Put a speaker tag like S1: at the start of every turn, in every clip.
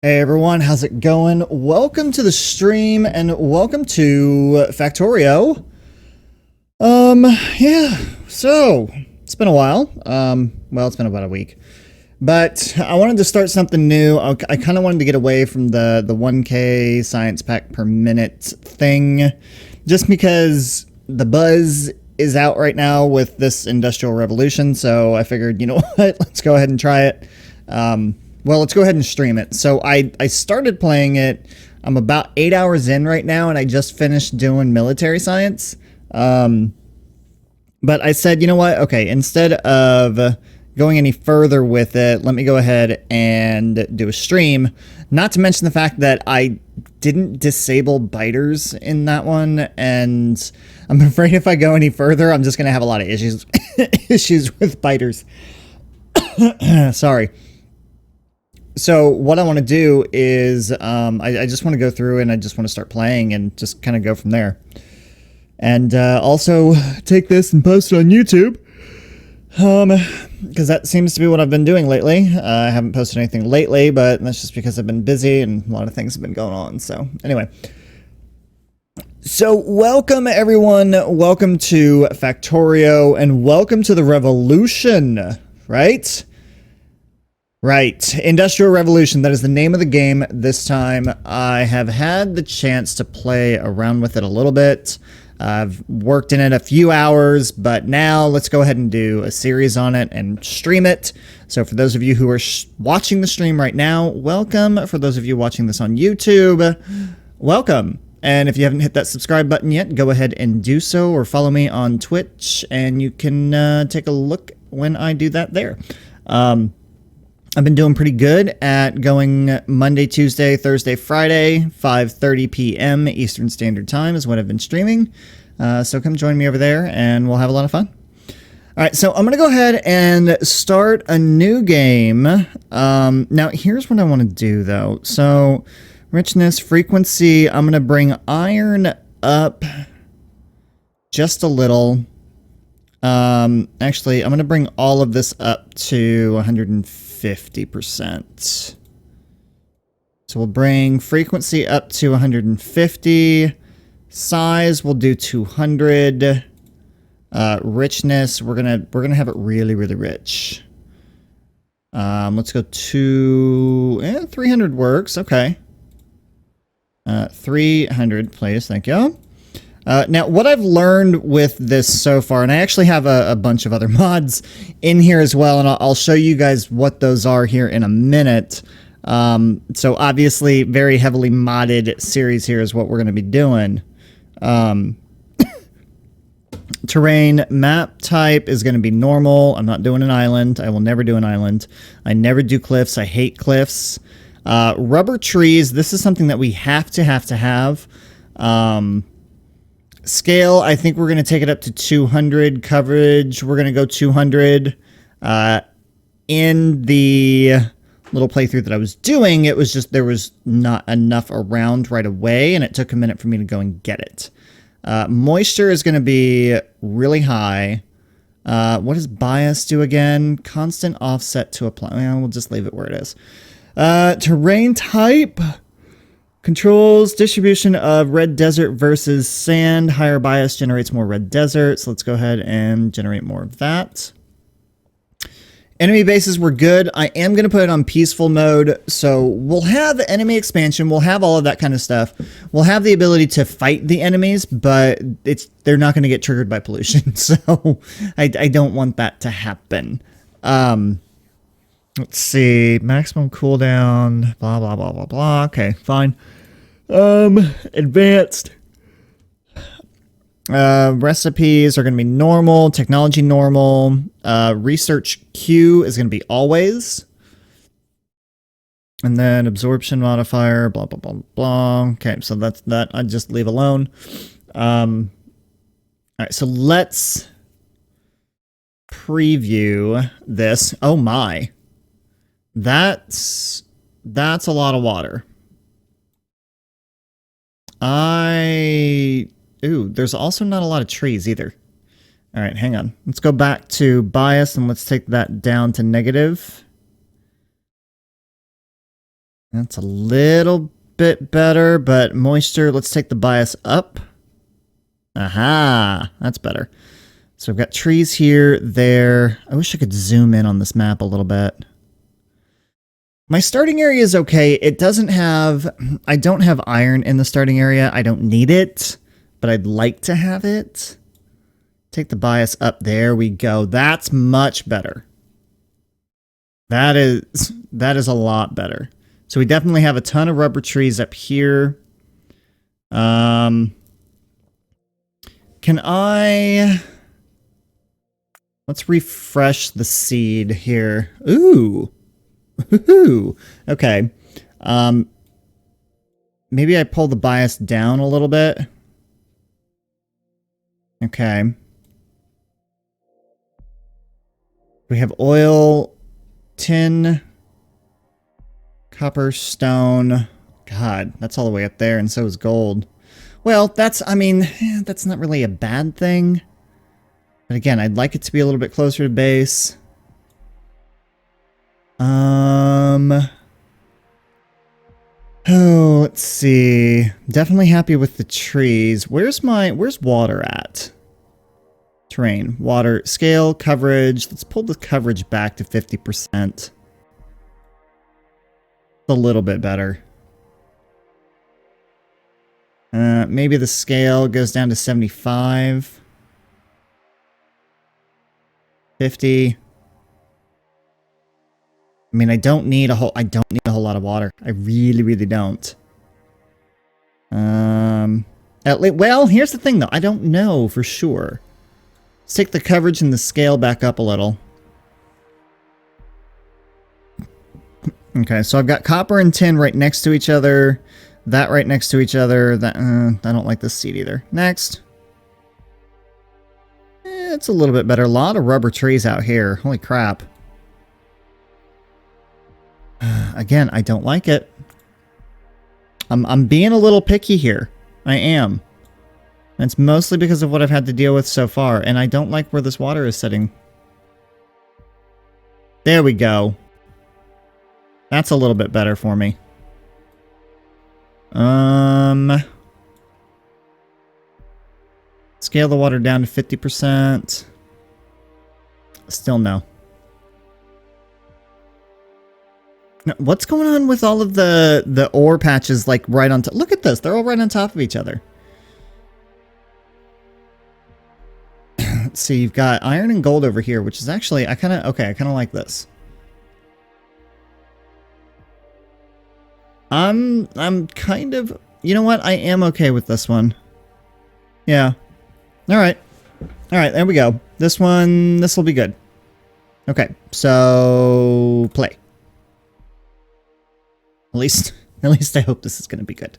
S1: Hey everyone, how's it going? Welcome to the stream and welcome to Factorio. Yeah, so it's been a while. Well, it's been about a week, but I wanted to start something new. I kind of wanted to get away from the 1K science pack per minute thing, just because the buzz is out right now with this industrial revolution. So I figured, you know what, let's go ahead and try it. Well, let's go ahead and stream it. So I started playing it. I'm about 8 hours in right now, and I just finished doing military science. But I said, you know what? Okay, instead of going any further with it, let me go ahead and do a stream. Not to mention the fact that I didn't disable biters in that one, and I'm afraid if I go any further, I'm just going to have a lot of issues with biters. Sorry. So what I want to do is I just want to go through and I just want to start playing and just kind of go from there. And also take this and post it on YouTube. Because that seems to be what I've been doing lately. I haven't posted anything lately, but that's just because I've been busy and a lot of things have been going on. So anyway. So welcome everyone. Welcome to Factorio and welcome to the revolution, right? Right, Industrial Revolution, that is the name of the game this time. I have had the chance to play around with it a little bit. I've worked in it a few hours, but now let's go ahead and do a series on it and stream it. So for those of you who are watching the stream right now, welcome. For those of you watching this on YouTube, welcome. And if you haven't hit that subscribe button yet, go ahead and do so, or follow me on Twitch, and you can take a look when I do that there. I've been doing pretty good at going Monday, Tuesday, Thursday, Friday, 5:30 p.m. Eastern Standard Time is what I've been streaming. So come join me over there and we'll have a lot of fun. All right, so I'm going to go ahead and start a new game. Now, here's what I want to do, though. So, richness, frequency, I'm going to bring iron up just a little. Actually, I'm going to bring all of this up to 150%. So we'll bring frequency up to 150. Size we'll do 200. Richness, we're gonna have it really, really rich. Let's go to 300 works. Okay. 300, please. Thank you. Now, what I've learned with this so far, and I actually have a bunch of other mods in here as well, and I'll show you guys what those are here in a minute. So obviously, very heavily modded series here is what we're going to be doing. Terrain map type is going to be normal. I'm not doing an island. I will never do an island. I never do cliffs. I hate cliffs. Rubber trees, this is something that we have to have. Scale, I think we're going to take it up to 200. Coverage, we're going to go 200. In the little playthrough that I was doing, it was just there was not enough around right away, and it took a minute for me to go and get it. Moisture is going to be really high. What does bias do again? Constant offset to apply. Well, we'll just leave it where it is. Terrain type. Controls distribution of red desert versus sand. Higher bias generates more red desert. So let's go ahead and generate more of that. Enemy bases were good. I am going to put it on peaceful mode. So we'll have enemy expansion. We'll have all of that kind of stuff. We'll have the ability to fight the enemies, but they're not going to get triggered by pollution. So I don't want that to happen. Let's see, maximum cooldown, blah, blah, blah, blah, blah. Okay, fine. Advanced. Recipes are going to be normal. Technology normal. Research Q is going to be always. And then absorption modifier, blah, blah, blah, blah. Okay, so that's that. I just leave alone. All right, so let's preview this. Oh my. That's a lot of water. There's also not a lot of trees either. All right, hang on. Let's go back to bias and let's take that down to negative. That's a little bit better, but moisture, let's take the bias up. Aha, that's better. So we've got trees here, there. I wish I could zoom in on this map a little bit. My starting area is okay. It doesn't have, I don't have iron in the starting area. I don't need it, but I'd like to have it. Take the bias up. There we go. That's much better. That is a lot better. So we definitely have a ton of rubber trees up here. Can I... Let's refresh the seed here. Ooh. Ooh. Okay. Maybe I pull the bias down a little bit. Okay. We have oil, tin... Copper, stone. God, that's all the way up there, and so is gold. Well, that's, I mean, that's not really a bad thing. But again, I'd like it to be a little bit closer to base. Oh, let's see. Definitely happy with the trees. Where's water at? Terrain, water, scale, coverage. Let's pull the coverage back to 50%. A little bit better. Maybe the scale goes down to 75. 50. I mean, I don't need a whole lot of water. I really, really don't. Well, here's the thing though. I don't know for sure. Let's take the coverage and the scale back up a little. Okay, so I've got copper and tin right next to each other. That right next to each other. That I don't like this seed either. Next. It's a little bit better. A lot of rubber trees out here. Holy crap. Again, I don't like it. I'm being a little picky here. I am. And it's mostly because of what I've had to deal with so far. And I don't like where this water is sitting. There we go. That's a little bit better for me. Scale the water down to 50%. Still no. Now, what's going on with all of the ore patches like right on top? Look at this. They're all right on top of each other. Let's see. You've got iron and gold over here, which is actually, I kind of like this. I'm kind of, you know what? I am okay with this one. Yeah. All right. There we go. This will be good. Okay. So play. At least I hope this is going to be good.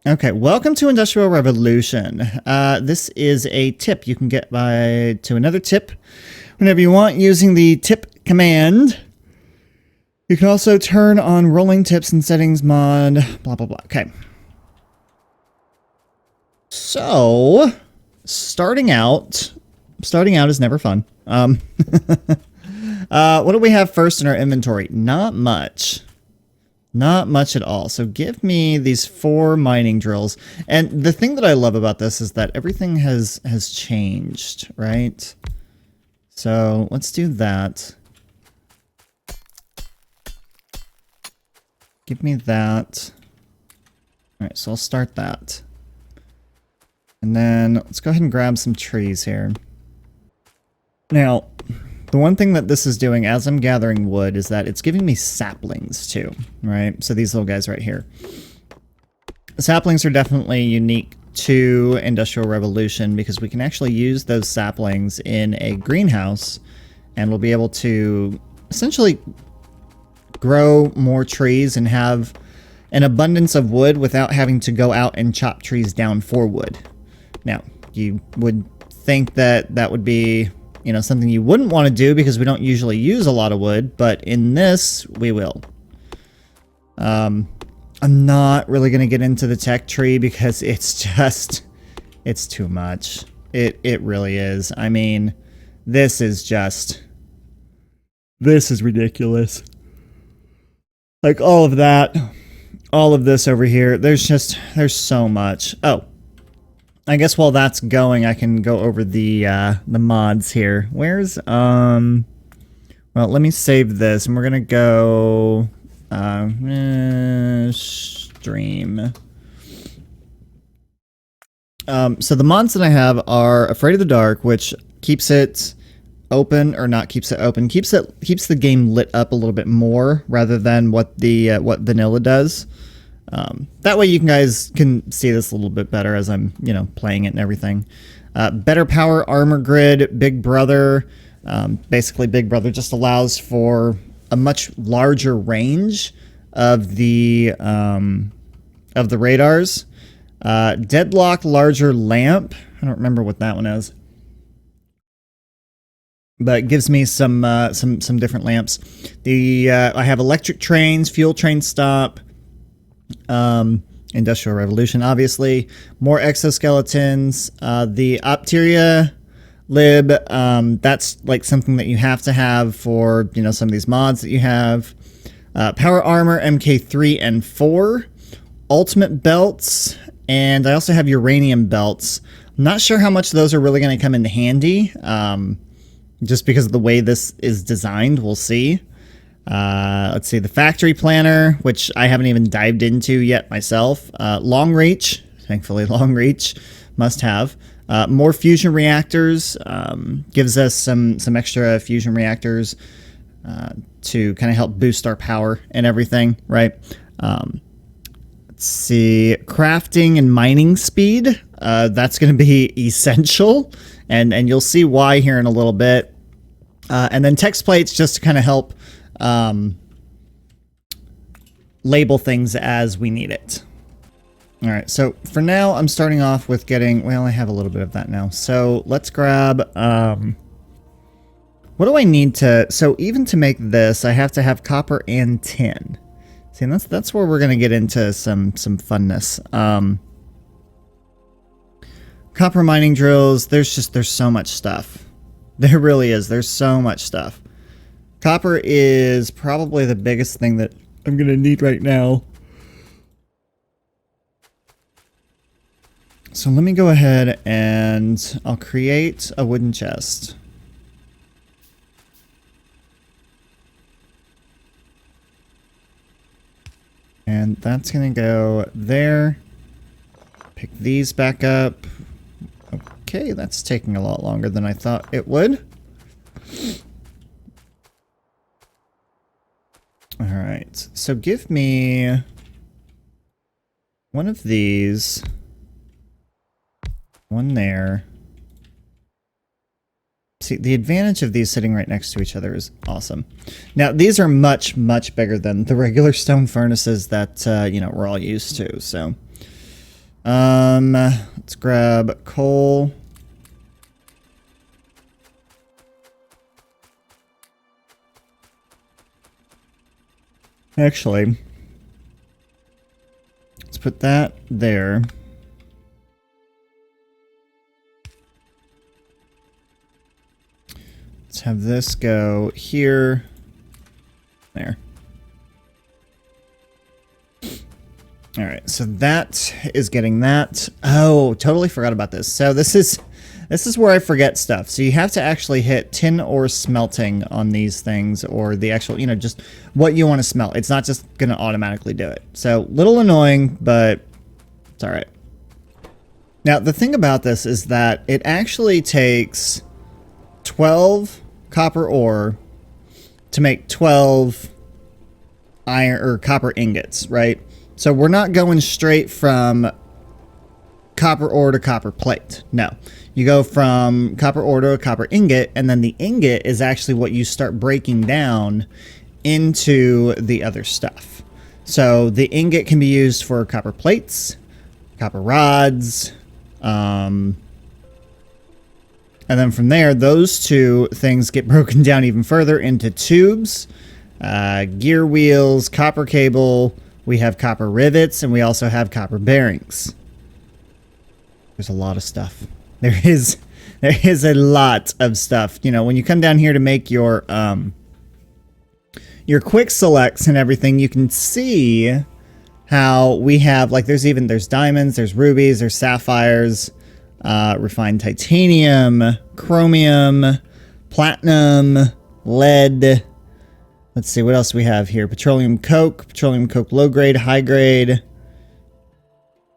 S1: Okay. Welcome to Industrial Revolution. This is a tip. You can get to another tip whenever you want using the tip command. You can also turn on rolling tips and settings mod, blah, blah, blah. Okay. So, starting out is never fun. What do we have first in our inventory? Not much. Not much at all. So give me these 4 mining drills. And the thing that I love about this is that everything has changed, right? So let's do that. Give me that. All right, so I'll start that. And then let's go ahead and grab some trees here. Now, the one thing that this is doing as I'm gathering wood is that it's giving me saplings too, right? So these little guys right here. Saplings are definitely unique to Industrial Revolution because we can actually use those saplings in a greenhouse and we'll be able to essentially grow more trees and have an abundance of wood without having to go out and chop trees down for wood. Now, you would think that that would be, you know, something you wouldn't want to do because we don't usually use a lot of wood, but in this, we will. I'm not really going to get into the tech tree because it's too much. It really is. I mean, this is ridiculous. Like all of that, all of this over here. There's so much. Oh, I guess while that's going, I can go over the mods here. Where's well, let me save this, and we're gonna go stream. So the mods that I have are Afraid of the Dark, which keeps it open, or not keeps it open, keeps the game lit up a little bit more rather than what the what vanilla does. That way you guys can see this a little bit better as I'm, playing it and everything. Better power armor grid, Big Brother. Basically, Big Brother just allows for a much larger range of the radars. Deadlock larger lamp. I don't remember what that one is, but it gives me some different lamps. I have electric trains, fuel train stop. Industrial Revolution, obviously. More exoskeletons. The Optera lib, that's like something that you have to have for, some of these mods that you have. Power armor, MK3 and 4. Ultimate belts, and I also have uranium belts. I'm not sure how much those are really going to come into handy, just because of the way this is designed. We'll see. Let's see, the factory planner, which I haven't even dived into yet myself. Long reach, thankfully long reach, must have. More fusion reactors, gives us some extra fusion reactors to kind of help boost our power and everything, right? Let's see, crafting and mining speed, that's going to be essential, and you'll see why here in a little bit. And then text plates just to kind of help label things as we need it. All right, so for now, I'm starting off with getting, well, I have a little bit of that now. So let's grab, what do I need to, so even to make this, I have to have copper and tin. See, and that's where we're going to get into some funness. Copper mining drills, there's so much stuff. There really is, there's so much stuff. Copper is probably the biggest thing that I'm going to need right now. So let me go ahead and I'll create a wooden chest. And that's going to go there. Pick these back up. Okay, that's taking a lot longer than I thought it would. All right, so give me one of these, one there. See, the advantage of these sitting right next to each other is awesome. Now, these are much, much bigger than the regular stone furnaces that, we're all used to. So, let's grab coal. Actually, let's put that there. Let's have this go here. There. All right, so that is getting that. Oh, totally forgot about this. So this is where I forget stuff. So you have to actually hit tin ore smelting on these things, or the actual, just what you want to smelt. It's not just going to automatically do it. So little annoying, but it's all right. Now, the thing about this is that it actually takes 12 copper ore to make 12 iron or copper ingots, right? So we're not going straight from copper ore to copper plate. No. You go from copper ore to a copper ingot, and then the ingot is actually what you start breaking down into the other stuff. So the ingot can be used for copper plates, copper rods, and then from there, those two things get broken down even further into tubes, gear wheels, copper cable. We have copper rivets, and we also have copper bearings. There's a lot of stuff. There is a lot of stuff. When you come down here to make your your quick selects and everything, you can see how we have, like, there's diamonds, there's rubies, there's sapphires, refined titanium, chromium, platinum, lead. Let's see, what else we have here? Petroleum coke low grade, high grade,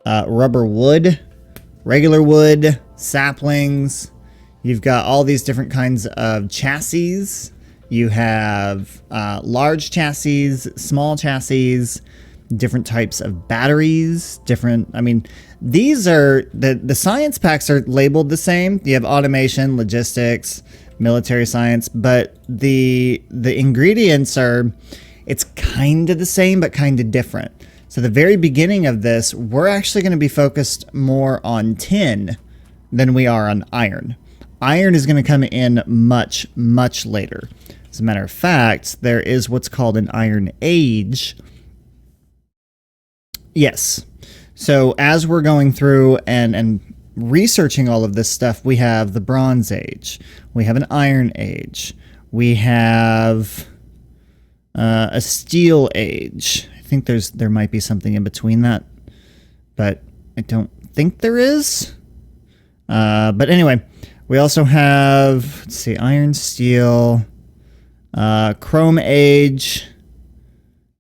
S1: rubber wood, regular wood, saplings. You've got all these different kinds of chassis. You have large chassis, small chassis, different types of batteries, I mean, these are, the science packs are labeled the same. You have automation, logistics, military science, but the ingredients are, it's kind of the same, but kind of different. So the very beginning of this, we're actually going to be focused more on tin than we are on iron. Iron is going to come in much, much later. As a matter of fact, there is what's called an iron age. Yes. So as we're going through and researching all of this stuff, we have the Bronze Age. We have an Iron Age. We have a Steel Age. I think there might be something in between that, but I don't think there is. But anyway, we also have, let's see, Iron, Steel, Chrome Age,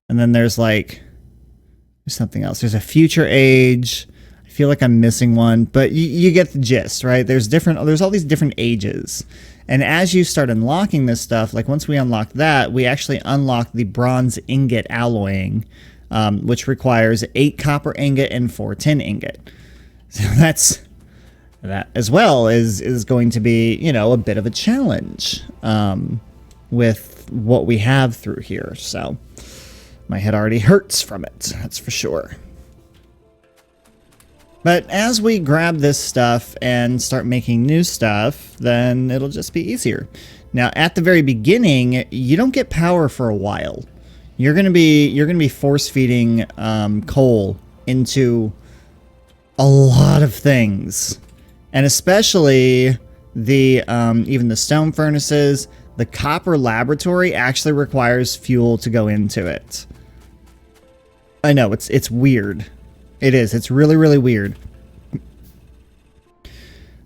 S1: and then there's something else. There's a Future Age. I feel like I'm missing one, but you get the gist, right? There's all these different ages. And as you start unlocking this stuff, like once we unlock that, we actually unlock the bronze ingot alloying, which requires 8 copper ingot and 4 tin ingot. So that as well is going to be, you know, a bit of a challenge with what we have through here. So my head already hurts from it, that's for sure. But as we grab this stuff and start making new stuff, then it'll just be easier. Now, at the very beginning, you don't get power for a while. You're gonna be force feeding coal into a lot of things, and especially the even the stone furnaces. The copper laboratory actually requires fuel to go into it. I know, it's weird. It is. It's really, really weird.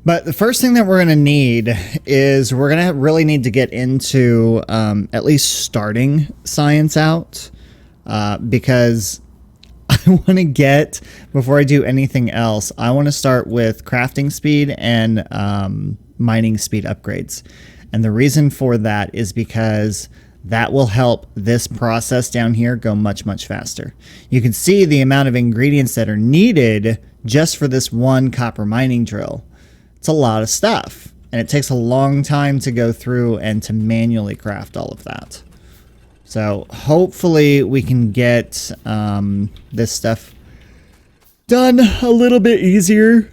S1: But the first thing that we're going to need is we're going to really need to get into at least starting science out, because I want to get, before I do anything else, I want to start with crafting speed and mining speed upgrades. And the reason for that is because that will help this process down here go much, much faster. You can see the amount of ingredients that are needed just for this one copper mining drill. It's a lot of stuff, and it takes a long time to go through and to manually craft all of that. So hopefully we can get this stuff done a little bit easier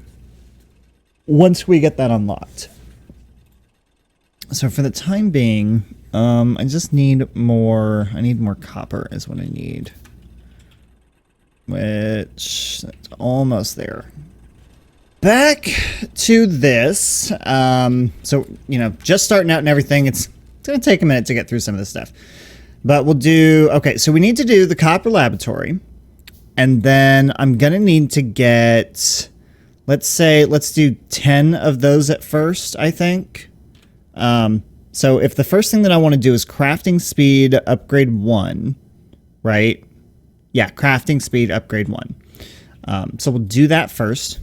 S1: once we get that unlocked. So for the time being, I just need more. I need more copper is what I need. Which, that's almost there. Back to this. So, you know, just starting out and everything, it's going to take a minute to get through some of this stuff. But we'll do, okay, so we need to do the copper laboratory. And then I'm going to need to get, let's do 10 of those at first, I think. So if the first thing that I want to do is crafting speed upgrade 1, right? Yeah, crafting speed upgrade 1. So we'll do that first.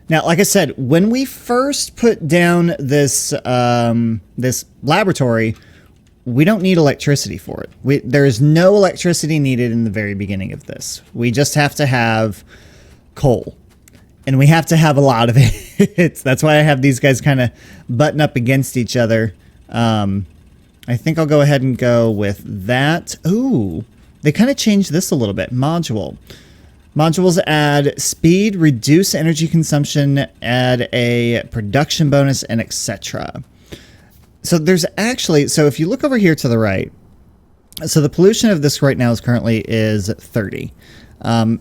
S1: Now, like I said, when we first put down this this laboratory, we don't need electricity for it. There is no electricity needed in the very beginning of this. We just have to have coal. And we have to have a lot of it. That's why I have these guys kind of button up against each other. I think I'll go ahead and go with that. Ooh, they kind of changed this a little bit. Module. Modules add speed, reduce energy consumption, add a production bonus, and etc. So there's actually, so if you look over here to the right, so the pollution of this right now is currently 30.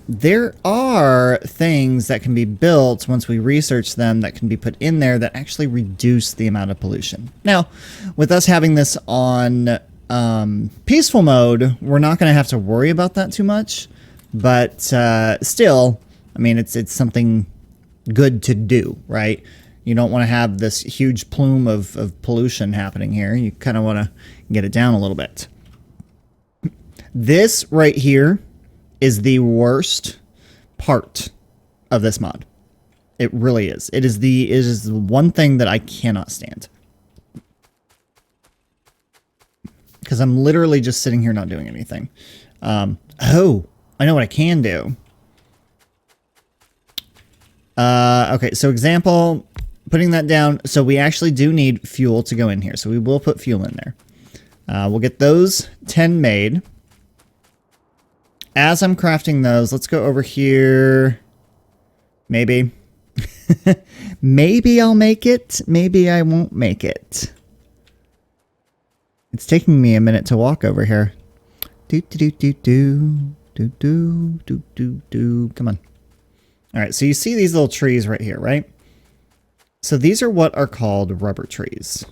S1: There are things that can be built once we research them that can be put in there that actually reduce the amount of pollution. Now, with us having this on peaceful mode, we're not going to have to worry about that too much. But still, I mean, it's something good to do, right? You don't want to have this huge plume of pollution happening here. You kind of want to get it down a little bit. This right here is the worst part of this mod. It really is. It is the one thing that I cannot stand. Because I'm literally just sitting here not doing anything. Oh, I know what I can do. Okay, so example, putting that down. So we actually do need fuel to go in here. So we will put fuel in there. We'll get those 10 made. As I'm crafting those, let's go over here. Maybe. Maybe I'll make it. Maybe I won't make it. It's taking me a minute to walk over here. Do do do do do do do do do do. Come on. All right, so you see these little trees right here, right? So these are what are called rubber trees.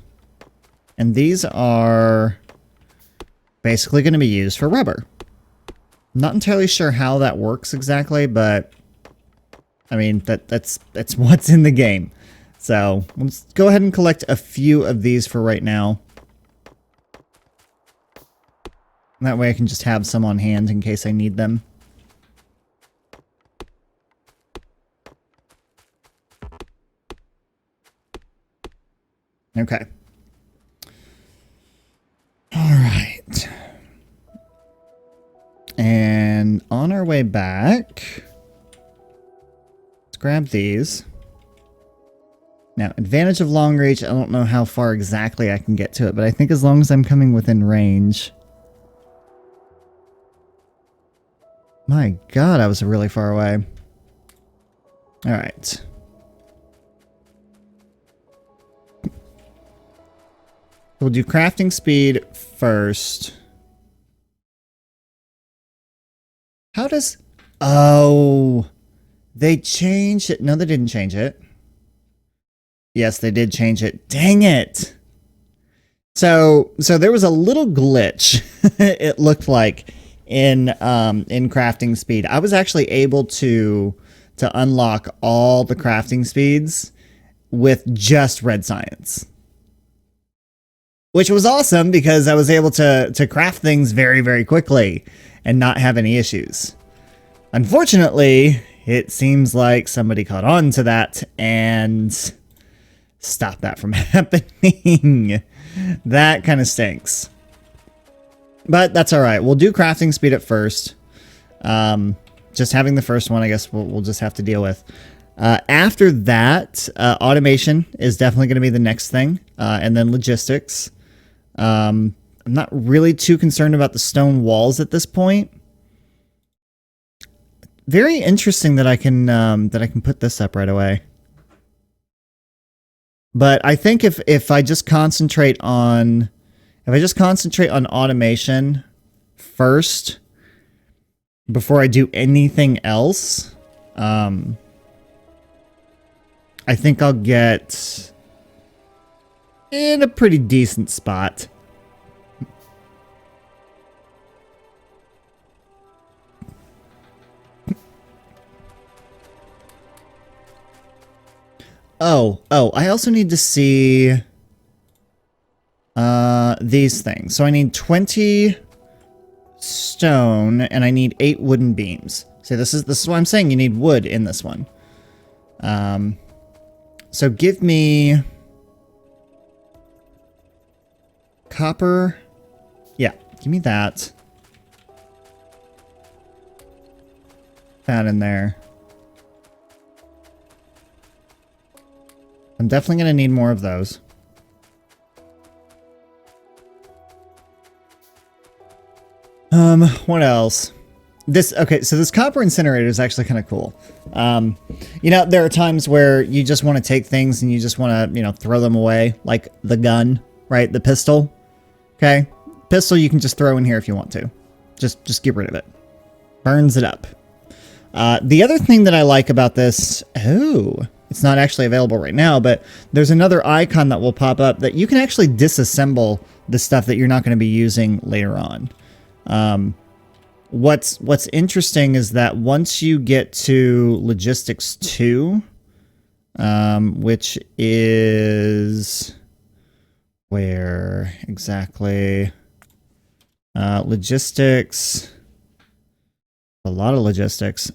S1: And these are basically going to be used for rubber. Not entirely sure how that works exactly, but I mean, that's what's in the game. So let's go ahead and collect a few of these for right now. That way I can just have some on hand in case I need them. Okay. All right. And on our way back, let's grab these. Now, advantage of long reach, I don't know how far exactly I can get to it, but I think as long as I'm coming within range. My God, I was really far away. All right. We'll do crafting speed first. How does... Oh, they changed it. No, they didn't change it. Yes, they did change it. Dang it. So there was a little glitch, it looked like, in crafting speed. I was actually able to unlock all the crafting speeds with just red science. Which was awesome because I was able to craft things very, very quickly and not have any issues. Unfortunately, it seems like somebody caught on to that and stopped that from happening. That kind of stinks. But that's alright. We'll do crafting speed at first. Just having the first one, I guess we'll just have to deal with. After that, automation is definitely going to be the next thing. And then logistics. I'm not really too concerned about the stone walls at this point. Very interesting that I can put this up right away. But I think if I just concentrate on automation first before I do anything else, I think I'll get in a pretty decent spot. Oh, I also need to see these things. So I need 20 stone and I need 8 wooden beams. See, this is why I'm saying you need wood in this one. So give me copper. Yeah, give me that. That in there. I'm definitely going to need more of those. What else? Okay, so this copper incinerator is actually kind of cool. You know, there are times where you just want to take things and you just want to, you know, throw them away, like the gun, right? The pistol. Okay, pistol you can just throw in here if you want to. Just get rid of it. Burns it up. The other thing that I like about this, oh, It's not actually available right now, but there's another icon that will pop up that you can actually disassemble the stuff that you're not going to be using later on. What's interesting is that once you get to Logistics 2, which is where exactly? Logistics, a lot of logistics.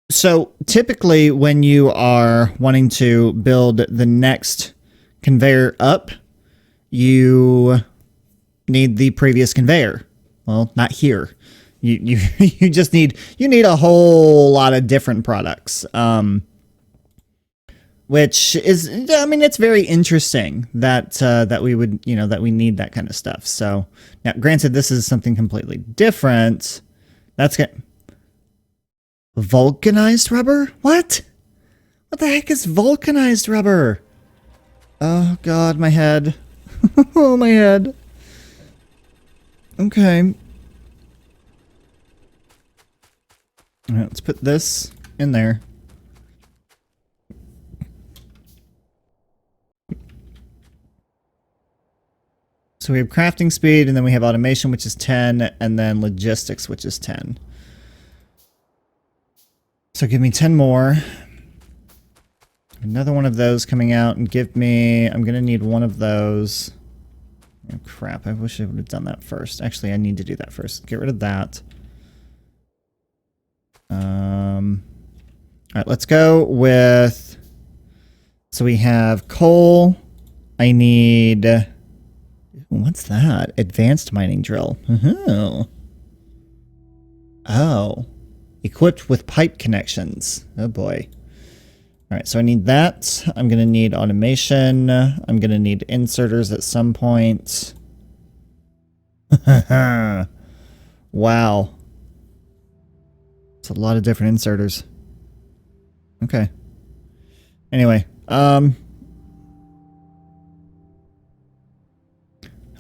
S1: So typically when you are wanting to build the next conveyor up, you need the previous conveyor. Well, not here. You you just need a whole lot of different products. Which is, I mean, it's very interesting that that we would, that we need that kind of stuff. So now, granted, this is something completely different. That's good. Vulcanized rubber? What? What the heck is vulcanized rubber? Oh God, my head. Oh, my head. Okay. All right, let's put this in there. So we have crafting speed, and then we have automation, which is 10, and then logistics, which is 10. So give me 10 more. Another one of those coming out, and give me... I'm going to need one of those. Oh, crap. I wish I would have done that first. Actually, I need to do that first. Get rid of that. Alright, let's go with... So we have coal. I need... What's that? Advanced mining drill. Oh. Oh. Equipped with pipe connections. Oh boy. Alright, so I need that. I'm going to need automation. I'm going to need inserters at some point. Wow. It's a lot of different inserters. Okay. Anyway, I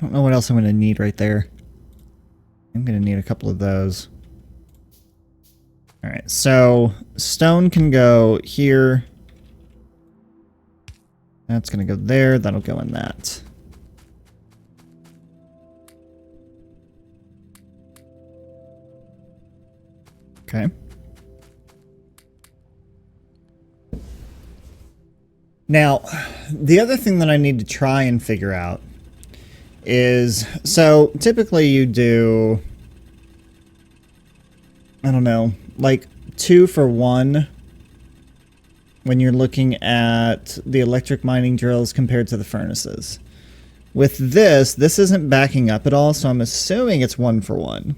S1: don't know what else I'm going to need right there. I'm going to need a couple of those. Alright, so stone can go here. That's going to go there. That'll go in that. Okay. Now, the other thing that I need to try and figure out is, so typically you do, I don't know, like 2 for 1 when you're looking at the electric mining drills compared to the furnaces. With this isn't backing up at all, so I'm assuming it's 1 for 1.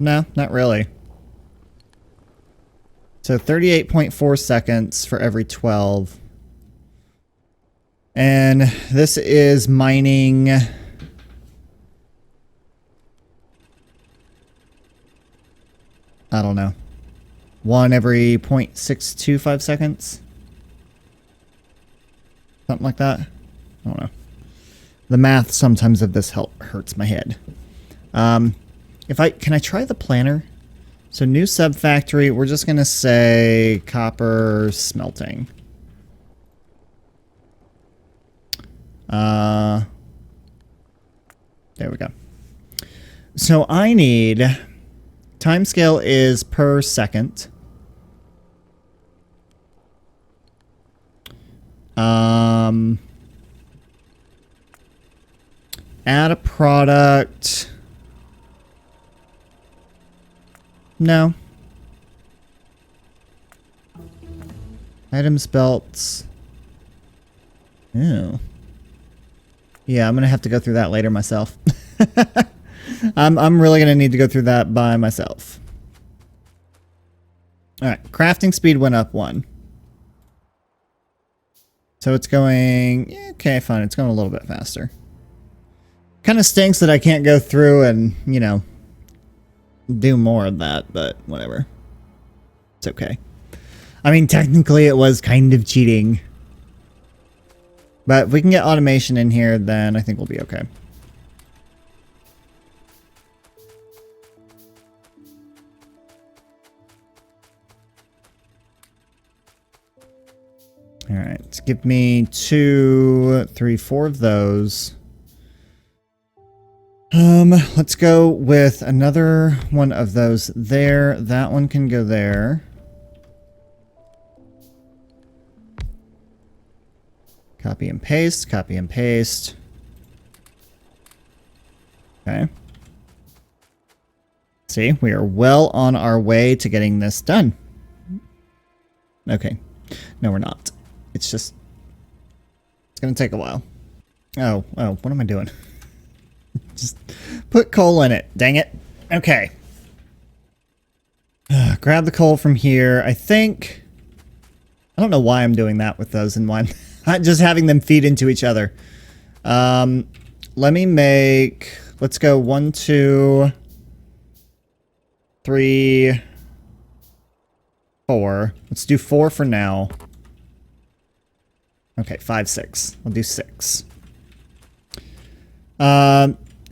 S1: No, not really. So 38.4 seconds for every 12. And this is mining... I don't know. 1 every 0.625 seconds? Something like that? I don't know. The math sometimes of this hurts my head. Can I try the planner? So new sub-factory, we're just going to say copper smelting. There we go. So I need... Timescale is per second. Add a product... No. Items, belts. Ew. Yeah, I'm gonna have to go through that later myself. I'm really gonna need to go through that by myself. Alright, crafting speed went up 1. So it's going... Okay, fine, it's going a little bit faster. Kinda stinks that I can't go through and, you know... do more of that, but whatever. It's okay. I mean, technically it was kind of cheating. But if we can get automation in here, then I think we'll be okay. All right, give me 2, 3, 4 of those. Let's go with another one of those there. That one can go there. Copy and paste, copy and paste. Okay. See, we are well on our way to getting this done. Okay. No, we're not. It's just... it's going to take a while. Oh, what am I doing? Just put coal in it. Dang it. Okay. Grab the coal from here. I think... I don't know why I'm doing that with those in one. Just having them feed into each other. Let me make... let's go 1, 2, 3, 4. Let's do 4 for now. Okay, 5, 6. I'll do 6.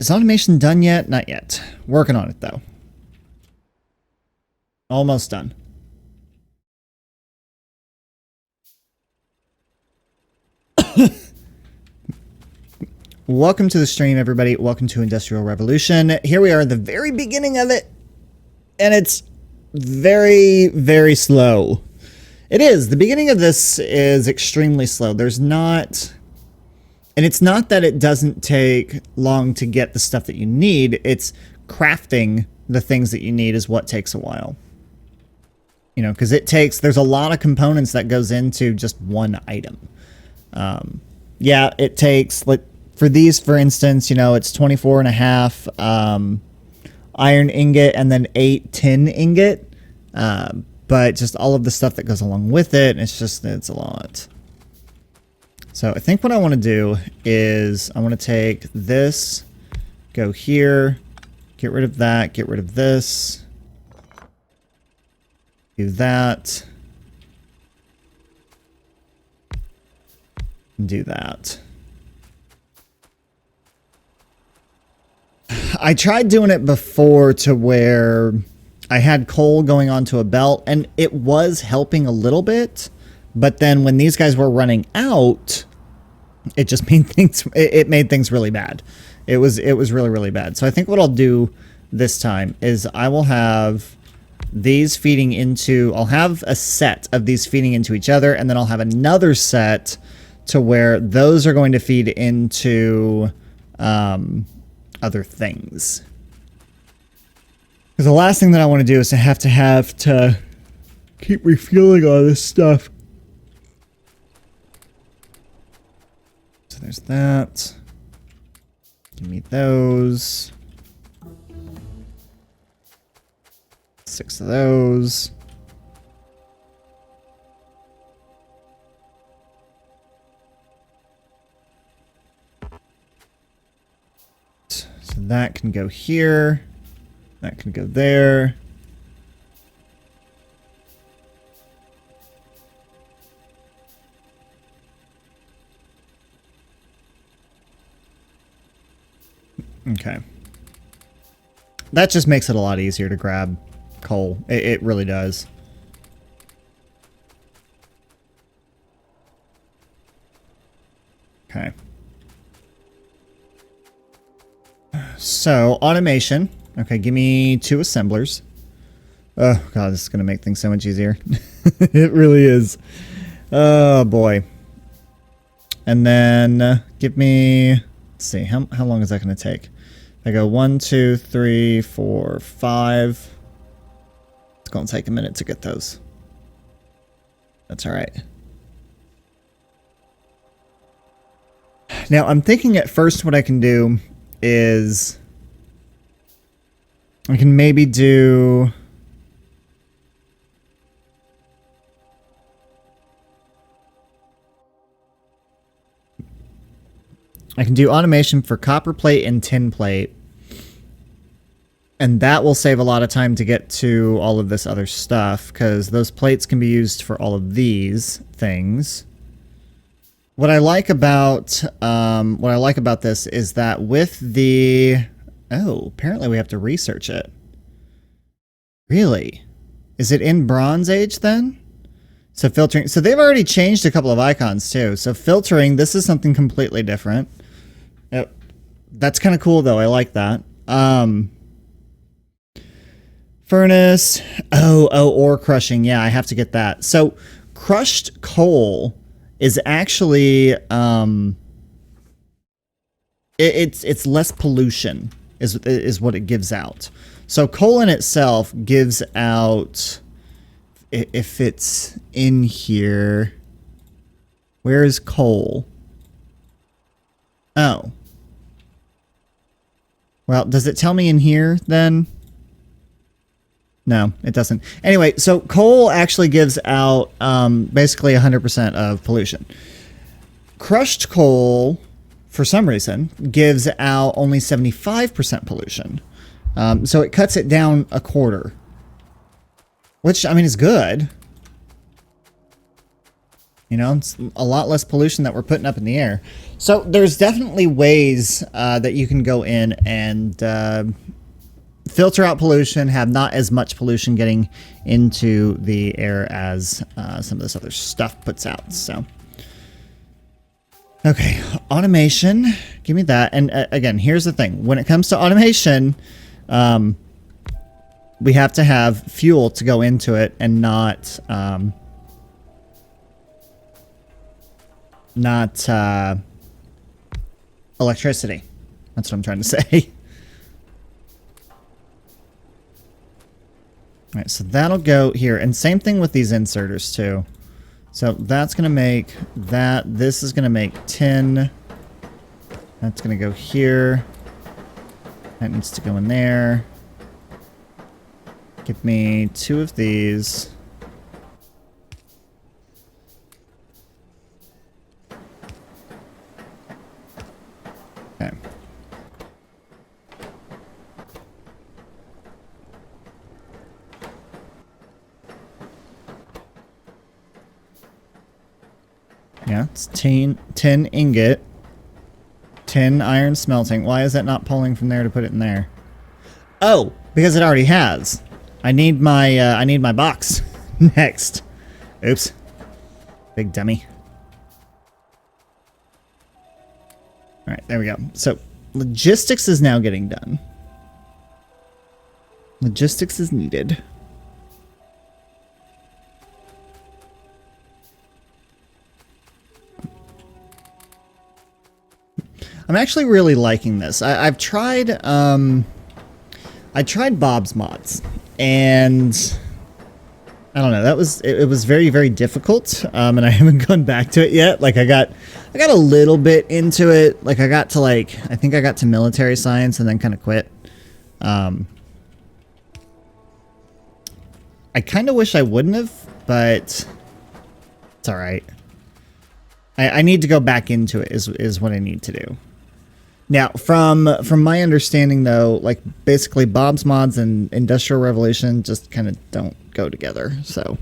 S1: Is automation done yet? Not yet. Working on it, though. Almost done. Welcome to the stream, everybody. Welcome to Industrial Revolution. Here we are at the very beginning of it, and it's very, very slow. It is. The beginning of this is extremely slow. There's not... and it's not that it doesn't take long to get the stuff that you need. It's crafting the things that you need is what takes a while. You know, because it takes... there's a lot of components that goes into just one item. Yeah, it takes... like, for these, for instance, you know, it's 24.5 iron ingot and then 8 tin ingot. But just all of the stuff that goes along with it, it's a lot. So I think what I want to do is I want to take this, go here, get rid of that, get rid of this, do that, and do that. I tried doing it before to where I had coal going onto a belt, and it was helping a little bit, but then when these guys were running out, it just made things, it made things really bad. It was really, really bad. So I think what I'll do this time is I will have these feeding into, I'll have a set of these feeding into each other, and then I'll have another set to where those are going to feed into other things. Because the last thing that I want to do is to have to keep refueling all this stuff. So there's that. Give me those. 6 of those. So that can go here. That can go there. Okay. That just makes it a lot easier to grab coal. It really does. Okay. So, automation. Okay, give me 2 assemblers. Oh, God, this is going to make things so much easier. It really is. Oh, boy. And then give me... let's see, how long is that going to take? I go 1, 2, 3, 4, 5. It's going to take a minute to get those. That's all right. Now, I'm thinking at first what I can do is... I can maybe do... I can do automation for copper plate and tin plate. And that will save a lot of time to get to all of this other stuff, because those plates can be used for all of these things. What I like about this is that with the... oh, apparently we have to research it. Really? Is it in Bronze Age then? So filtering, so they've already changed a couple of icons too. So filtering, this is something completely different. Yep. That's kind of cool though. I like that. Furnace. Oh, ore crushing. Yeah, I have to get that. So crushed coal is actually, it's less pollution is what it gives out. So coal in itself gives out, if it's in here, where is coal? Oh. Well, does it tell me in here then? No, it doesn't. Anyway, so coal actually gives out basically 100% of pollution. Crushed coal, for some reason, gives out only 75% pollution. So it cuts it down a quarter. Which, I mean, is good. You know, it's a lot less pollution that we're putting up in the air. So there's definitely ways that you can go in and filter out pollution, have not as much pollution getting into the air as some of this other stuff puts out. So, okay, automation, give me that. And again, here's the thing. When it comes to automation, we have to have fuel to go into it and not electricity. That's what I'm trying to say. All right, so that'll go here. And same thing with these inserters too. So that's going to make that. This is going to make 10. That's going to go here. That needs to go in there. Give me 2 of these. Okay. Yeah, it's 10 ingot, 10 iron smelting. Why is that not pulling from there to put it in there? Oh, because it already has. I need my box next. Oops. Big dummy. All right, there we go. So logistics is now getting done. Logistics is needed. I'm actually really liking this. I've tried, I tried Bob's Mods, and I don't know. It was very, very difficult, and I haven't gone back to it yet. Like I got a little bit into it. Like I got to I think I got to military science and then kind of quit. I kind of wish I wouldn't have, but it's all right. I need to go back into it. Is what I need to do. Now, from my understanding, though, like basically Bob's Mods and Industrial Revolution just kind of don't go together. So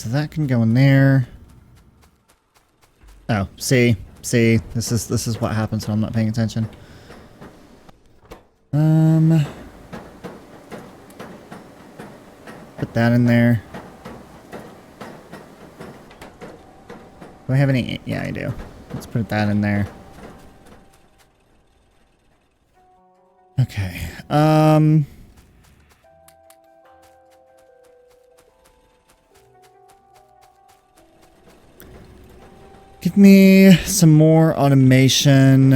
S1: that can go in there. Oh, see, this is what happens when I'm not paying attention. Put that in there. Do I have any? Yeah, I do. Let's put that in there. Okay. Give me some more automation.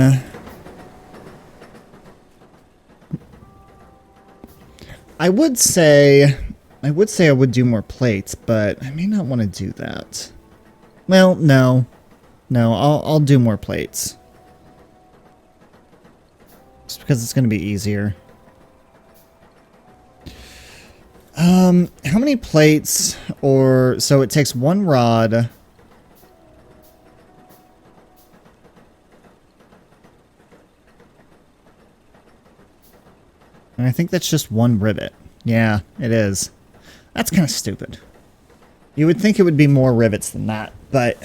S1: I would say I would do more plates, but I may not want to do that. Well, no, I'll do more plates. Just because it's going to be easier. How many plates? So it takes 1 rod. And I think that's just 1 rivet. Yeah, it is. That's kind of stupid. You would think it would be more rivets than that, but